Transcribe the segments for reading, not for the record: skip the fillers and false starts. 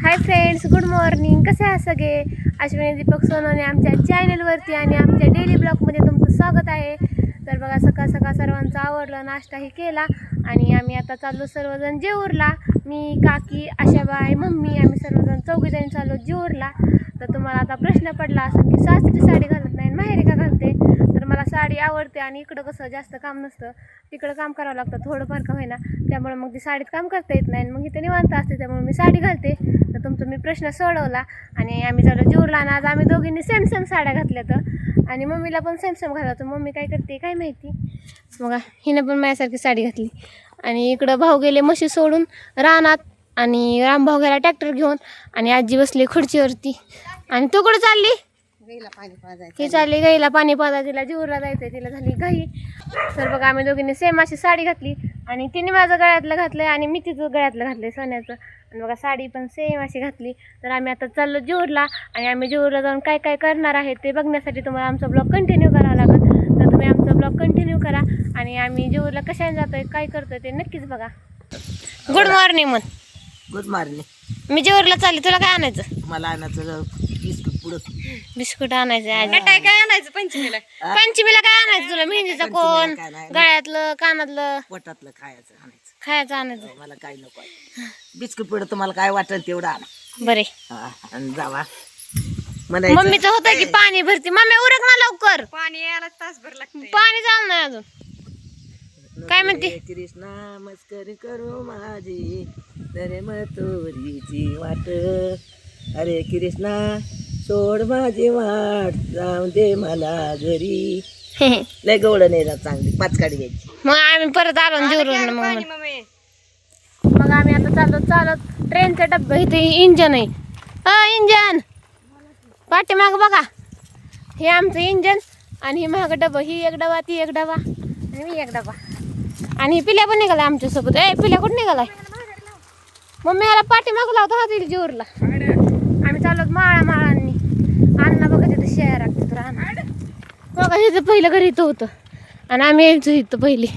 Hi friends, good morning. कसे आहात सगळे? अश्विनी दीपक सोनवणे आमच्या चॅनलवरती आणि आमच्या डेली ब्लॉगमध्ये तुमचं स्वागत आहे. तर बघा, सकाळ सकाळ सर्वांचं आवडलं, नाश्ताही केला आणि आम्ही आता चाललो सर्वजण जेऊरला. मी, काकी, आशाबाई, मम्मी, आम्ही सर्वजण चौघीजणी चाललो जेऊरला. तर तुम्हाला आता प्रश्न पडला असेल की सासरी साडी घालत नाही, माहेरी का घालते? तर मला साडी आवडते आणि इकडं कसं जास्त काम नसतं, तिकडं काम करावं लागतं थोडंफार का होईना, त्यामुळे मग ती साडीत काम करता येत नाही. मग इथे निवांत असते, त्यामुळे मी साडी घालते. तर तुमचा मी प्रश्न सोडवला आणि आम्ही चाललो जेऊरला. आणि आज आम्ही दोघींनी सेम सेम साड्या घातल्या तर, आणि मम्मीला पण सेम सेम घालावं. मम्मी काय करते काय माहिती. मग हिनं पण माझ्यासारखी साडी घातली. आणि इकडं भाऊ गेले म्हशी सोडून रानात, आणि रामभाऊ गेला ट्रॅक्टर घेऊन, आणि आजी बसली खुर्चीवरती. आणि तू कुठं चालली? ही चालली गाईला पाणी पाजा, तिला जेऊरला जायचंय, तिला झाली घाई. तर बघा, आम्ही दोघींनी सेम अशी साडी घातली, आणि तिने माझं गळ्यातलं घातलंय आणि मी तिचं गळ्यातलं घातलंय सोन्याचं. आणि बघा, साडी पण सेम अशी घातली. तर आम्ही आता चाललो जेऊरला, आणि आम्ही जेऊरला जाऊन काय काय करणार आहे ते बघण्यासाठी तुम्हाला आमचा ब्लॉग कंटिन्यू करावा लागेल. तर तुम्ही आमचा ब्लॉग कंटिन्यू करा, आणि आम्ही जेऊरला कशाने जातोय, काय करतोय ते नक्कीच बघा. Good morning. मग गुड मॉर्निंग. मी जेऊरला चालली, तुला काय आणायचं? मला आणायचं बिस्कुट पुढं. बिस्कुट आणायचं आज. काय आणायचं पंचमीला? पंचमीला काय आणायचं तुला? मेहंदीचा कोण, गळ्यातलं, कानातलं, पोटातलं खायचं खायचं आणायचं. मला काय नको बिस्कुट पुढं, तुम्हाला काय वाटेल तेवढं आणा. बरे. आणि जावा मम्मीचं होतं की पाणी भरती. मम्मी उरक ना लवकर, पाणी यायला तासभर लागते. पाणी जाऊ नाही अजून. काय म्हणते? कृष्णा मस्करी करू माझी तरे मतोरीची वाट, अरे कृष्णा सोड माझी वाट, जाऊ दे मला घरी. लय गवळ नाही ना, चांगली पाच काढी घ्यायची. मग आम्ही परत आलो जेवरून. पाणी मम्मी. मग आम्ही आता चाललो चालत. ट्रेनचा डब्बा, इथे इंजन आहे. इंजन पाठीमाग बघा, हे आमचं इंजन, आणि ही महाग डबा, ही एक डबा, ती एक डबा, आणि मी एक डबा. आणि पिल्या पण निघालाय आमच्यासोबत. पिल्या कुठं निघालाय? मम्मी ह्याला पाठीमाग लावतो, हा तिला जेऊरला. आम्ही चाललो माळांनी. अण्णा बघा तिथं शेळ्या राखतात राहणार. बघा, हिचं पहिलं घरी इथं होतं, आणि आम्ही यायचो इथं पहिली.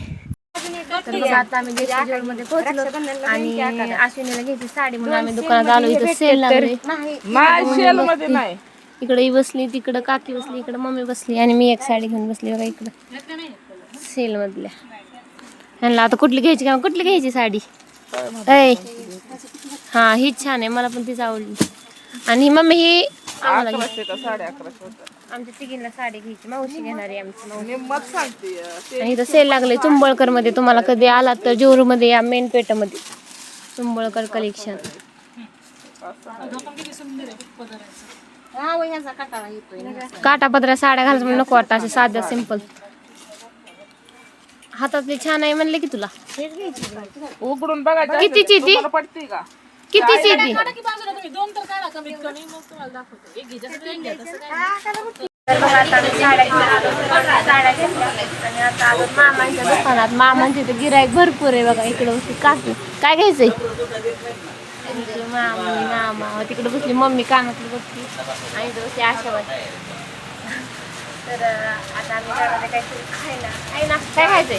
तर बघा, आता आम्ही जेऊरमध्ये पोहोचलो, आणि अश्विनीला घ्यायची साडी म्हणून आम्ही दुकानात आलो. इथं सेल लागले. इकडे ही बसली, तिकडं काकी बसली, इकडं मम्मी बसली, आणि मी एक साडी घेऊन बसली बघा इकडं सेल मधल्या. ह्यांना आता कुठली घ्यायची का, कुठली घ्यायची साडी? हा, हीच छान आहे, मला पण तीच आवडली. आणि मम्मी ही आम्हाला आमच्या तिघींना साडी घ्यायची, मावशी घेणार आहे आमची मावशी. आणि इथं सेल लागले चुंबळकर मध्ये. तुम्हाला कधी आलात तर जेऊर मध्ये या, मेन पेठामध्ये चुंबळकर कलेक्शन. काटापदरा साड्या घालायचं म्हणून नको वाटतं, असे साध्या सिंपल. हातातली छान आहे म्हणले की तुला. उघडून बघा कितीची ती? कितीची ती? साड्या घेतल्या आणि आता आलो मामांच्या दुकानात. मामांच्या इथे गिराईक भरपूर आहे बघा. इकडे बसली काकी, काय घ्यायचंय? मामा तिकडे बसली, मम्मी कानातली बसली, आणि इकडे बसली आशाबाई. तर आता आम्ही त्यामध्ये काहीतरी खायला आहे ना. काय खायचंय?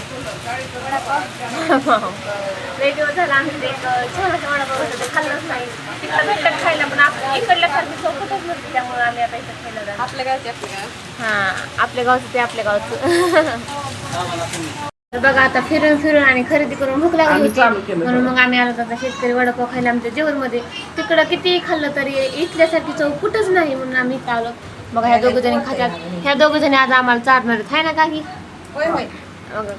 लई दिवस झाला आम्ही एक छान असं वडापाव होतं, ते खाल्लंच नाही. तिकडं भेटत खायला, पण इकडल्यासारखी चौकटच नसते, त्यामुळे आम्ही आता इथं खायला जातो. आपल्या गावचे आपल्या गावचं ते आपल्या गावचं. तर बघा, आता फिरून आणि खरेदी करून भूक लागली होती, म्हणून मग आम्ही आलो आता शेतकरी वडापाव खायला आमच्या जेवणमध्ये. तिकडं किती खाल्लं तरी इथल्यासारखी चव कुठंच नाही, म्हणून आम्ही इथं आलो. बघा, ह्या दोघ जणी खात्यात. ह्या दोघ जणी आज आम्हाला चारणार आहेत, हाय ना काकी? बघा,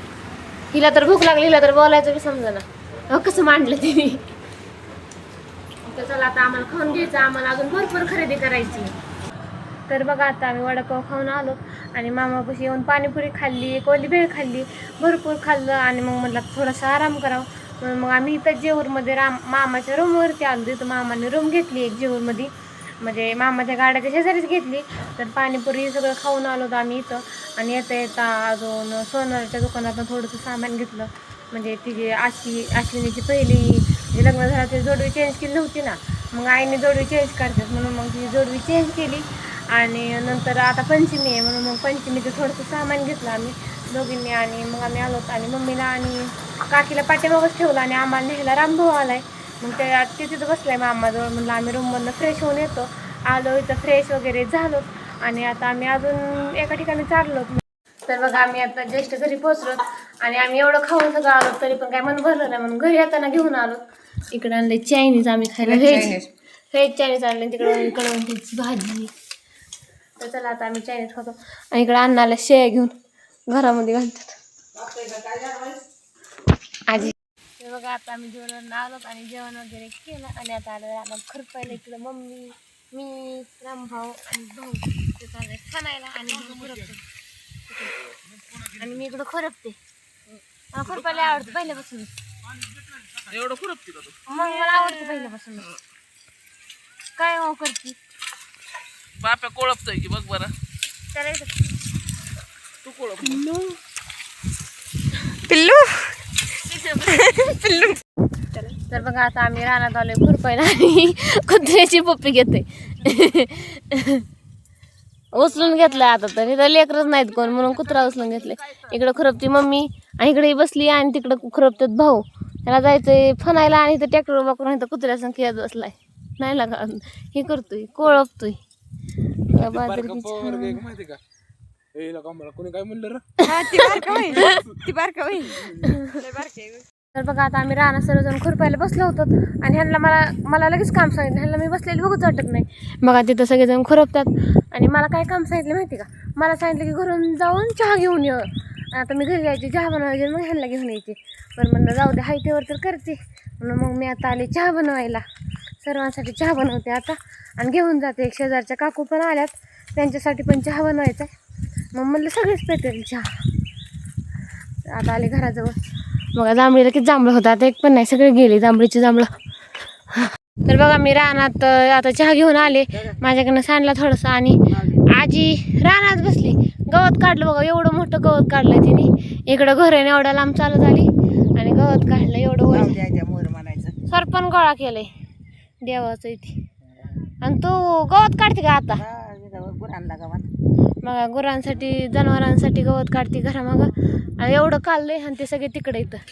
हिला तर भूक लागली, हिला तर बोलायचं बी समजा ना. कसं मांडलं तिने. तर चला, आता आम्हाला खाऊन घ्यायचं, आम्हाला अजून भरपूर खरेदी करायची. तर बघा, आता आम्ही वडापाव खाऊन आलो, आणि मामापाशी येऊन पाणीपुरी खाल्ली, कोली भेळ खाल्ली, भरपूर खाल्लं. आणि मग म्हटलं थोडासा आराम करावं, म्हणून मग आम्ही इथं जेऊरमध्ये मामाच्या रूमवरती आलो. तिथं मामाने रूम घेतली एक जेऊरमध्ये, म्हणजे मामाच्या गाड्याच्या शेजारीच घेतली. तर पाणीपुरी सगळं खाऊन आलो होतो आम्ही इथं. आणि येता अजून सोनारच्या दुकानातून थोडंसं सामान घेतलं, म्हणजे तिची अश्विनीची पहिली जे लग्न झालं ते जोडवी चेंज केली नव्हती ना, मग आईने जोडवी चेंज करतात, म्हणून मग ती जोडवी चेंज केली. आणि नंतर आता पंचमी आहे, म्हणून मग पंचमीचं थोडंसं सामान घेतलं आम्ही दोघींनी. आणि मग आम्ही आलो, आणि मम्मीला आणि काकीला पाठीमागच ठेवलं, आणि आम्हाला न्यायला रामभाऊ आलाय. मग ते तिथं बसलाय मामाजवळ. म्हणलं आम्ही रूममधनं फ्रेश होऊन येतो. आलो इथं फ्रेश वगैरे झालो आणि आता आम्ही अजून एका ठिकाणी चाललो. तर बघा आम्ही आता जस्ट घरी पोहोचलो आणि आम्ही एवढं खाऊन सगळं आलो तरी पण काय मन भरलं नाही म्हणून घरी येताना घेऊन आलो. इकडे आणले चायनीज आम्ही खायला, व्हेज चायनीज आणले. तिकडे कळवणीची भाजी. तर चला आता आम्ही चायनीज खातो आणि इकडे अन्नाला शेळ्या घेऊन घरामध्ये घालतात आजी. तर बघा आता आम्ही जेवण आलो आणि जेवण वगैरे केलं आणि आता आलं आता खुरपायला. इकडं मम्मी, मी, रामभाऊ आणि भाऊ ते चाललंय खाणायला आणि खुरपते आणि मी इकडं खुरपते. मला खुरपायला आवडतं पहिल्यापासून. एवढं खुरपते का तू? मग मला आवडतं पहिल्यापासून. काय हो करते बाप्या कोळपतोय की बघ बरं. करायचं तू कोळप. पिल्लू पिल्लू. तर बघा आता आम्ही रानात आलोय खुरपायला आणि कुत्र्याची पप्पी घेते. उचलून घेतलंय आता तर इथं लेकरच नाहीत कोण म्हणून कुत्रा उचलून घेतले. इकडं खुरपती मम्मी आणि इकडे बसली आणि तिकडं खुरपतात भाऊ. त्याला जायचंय फनायला आणि इथं ट्रॅक्टर वापरून इथं कुत्र्या संख्येत बसलाय. नाही लागा हे करतोय कोळपतोय बाजरी. माहिती का मला कोणी काय म्हणलं ती बारका होईल लय बारकी आहे. तर बघा आता आम्ही रानात सर्वजण खुरपायला बसलो होतो आणि ह्यांना मला लगेच काम सांगितलं. ह्यांना मी बसलेली बघूच वाटत नाही. बघा तिथं सगळेजण खुरपतात आणि मला काय काम सांगितलं माहिती का? मला सांगितलं की घरून जाऊन चहा घेऊन ये. आता मी घरी जायची चहा बनवायची मग ह्यांना घेऊन यायची. पण म्हणलं जाऊ दे हाय तेवर तर करते म्हणून मग मी आता आले चहा बनवायला. सर्वांसाठी चहा बनवते आता आणि घेऊन जाते. एक शेजारच्या काकू पण आल्यात त्यांच्यासाठी पण चहा बनवायचा आहे. मग म्हणलं सगळेच पेटेल चहा. आता आले घराजवळ. बघा जांभळीला किती जांभळं होतं आता एक पण नाही सगळे गेले जांभळीचे जांभळं. तर बघा मी रानात आता चहा घेऊन आले. माझ्याकडनं सांडला थोडंसं आणि आजी रानात बसली. गवत काढलं बघा एवढं मोठं गवत काढलं तिने. इकडं घर आहे एवढ्या लांब चालू झाली आणि गवत काढलं एवढं मोर म्हणायचं. सरपण गोळा केलंय देवाचं इथे. आणि तू गवत काढते का आता? गुरांना गावात मग गुरांसाठी जनावरांसाठी गवत काढते घरामागं आणि एवढं काढलंय आणि ते सगळे तिकडे इथं.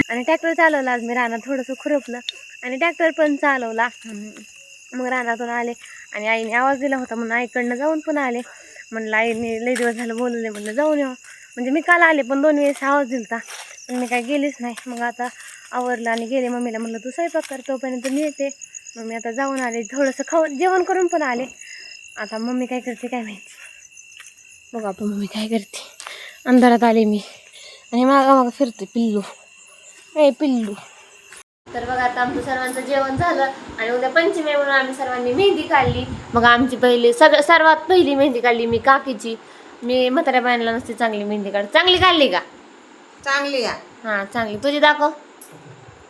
आणि ट्रॅक्टर चालवला आज मी रानात थोडंसं खुरपलं आणि ट्रॅक्टर पण चालवला. मग रानातून आले आणि आईने आवाज दिला होता म्हणून आईकडनं जाऊन पण आले. म्हणलं आईने लई दिवस झालं बोलले म्हणलं जाऊन येऊ. म्हणजे मी काल आले पण 2 वेळेस आवाज दिलता पण मी काय गेलीच नाही. मग आता आवरलं आणि गेले. मम्मीला म्हणलं तू स्वयंपाक कर तोपर्यंत मी येते. मग मी आता जाऊन आले थोडंसं खाऊन जेवण करून पण आले. आता मम्मी काय करते काय माहिती. बघा आपण मम्मी काय करते. अंधारात आले मी आणि मागं फिरते पिल्लू. ए पिल्लू. तर बघा आता आमचं सर्वांचं जेवण झालं आणि उद्या पंचमी म्हणून आम्ही सर्वांनी मेहंदी काढली. मग आमची सर्वात पहिली मेहंदी काढली मी काकीची. मी म्हाताऱ्या बायांना नसते चांगली मेहंदी काढ. चांगली काढली का? चांगली या. हां चांगली. तुझी दाखव.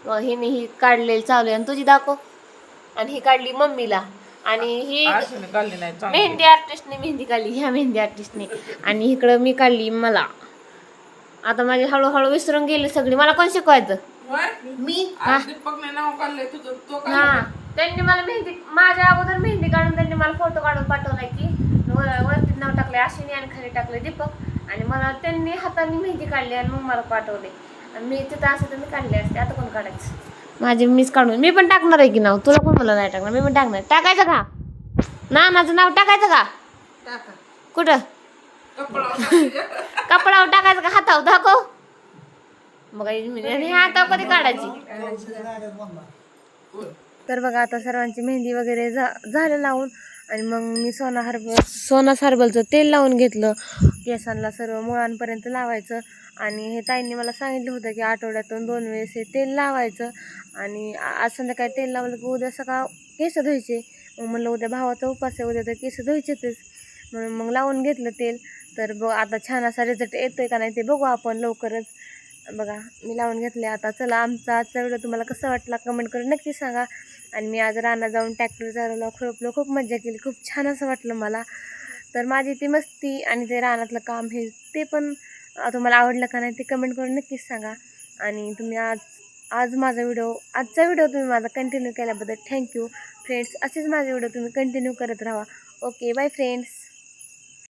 मग हिने ही काढलेली चालू आहे आणि तुझी दाखव. आणि ही काढली मम्मीला आणि ही मेहंदी आर्टिस्टने मेहंदी काढली ह्या मेहंदी आर्टिस्टने. आणि इकडं मी काढली मला. आता माझी हळूहळू विसरून गेली सगळी. मला कोण शिकवायचं? मी हा त्यांनी मला मेहंदी माझ्या अगोदर मेहंदी काढून त्यांनी मला फोटो काढून पाठवलाय की वरती नाव टाकलंय अश्विनी आणि खाली टाकलंय दीपक आणि मला त्यांनी हाताने मेहंदी काढली आणि मग मला पाठवले आणि मी तिथं असं तर मी काढले असते. आता कोण काढायचं? माझी मीच काढून मी पण टाकणार आहे की नाव. तुला कोण मला नाही टाकणार? मी पण टाकणार. टाकायचं का? नानाचं नाव टाकायचं का? टाका. कुठं? कपडावर टाकायचं का हातावर? दाखव. मग आणि हातावर कधी काढायची? तर बघा आता सर्वांची मेहंदी वगैरे झालं लावून आणि मग मी सोना हर्बलचं तेल लावून घेतलं. केसांना सर्व मुळांपर्यंत लावायचं आणि हे ताईंनी मला सांगितलं होतं की आठवड्यातून 2 वेळेस हे तेल लावायचं आणि आज संध्याकाळी तेल लावलं की उद्या सकाळ केस धुवायचे. मग म्हणलं उद्या भावाचा उपास आहे उद्या तर केस धुवायचेच म्हणून मग लावून घेतलं तेल. तर आता छान असा रिझल्ट येतोय का नाही ते बघू आपण लवकरच. बघा मी लावून घेतले. आता चला आमचा आजचा व्हिडिओ तुम्हाला कसा वाटला कमेंट करून नक्की सांगा आणि मी आज रानात जाऊन ट्रॅक्टर चालवला, खुरपलं, खूप मजा केली, खूप छान असं वाटलं मला. तर माझी ती मस्ती आणि ते रानातलं काम हे ते पण तुम्हाला आवडलं का नाही ते कमेंट करून नक्कीच सांगा. आणि तुम्ही आजचा व्हिडिओ तुम्ही माझा कंटिन्यू केल्याबद्दल थँक्यू फ्रेंड्स. असेच माझे व्हिडिओ तुम्ही कंटिन्यू करत राहा. Okay bye friends.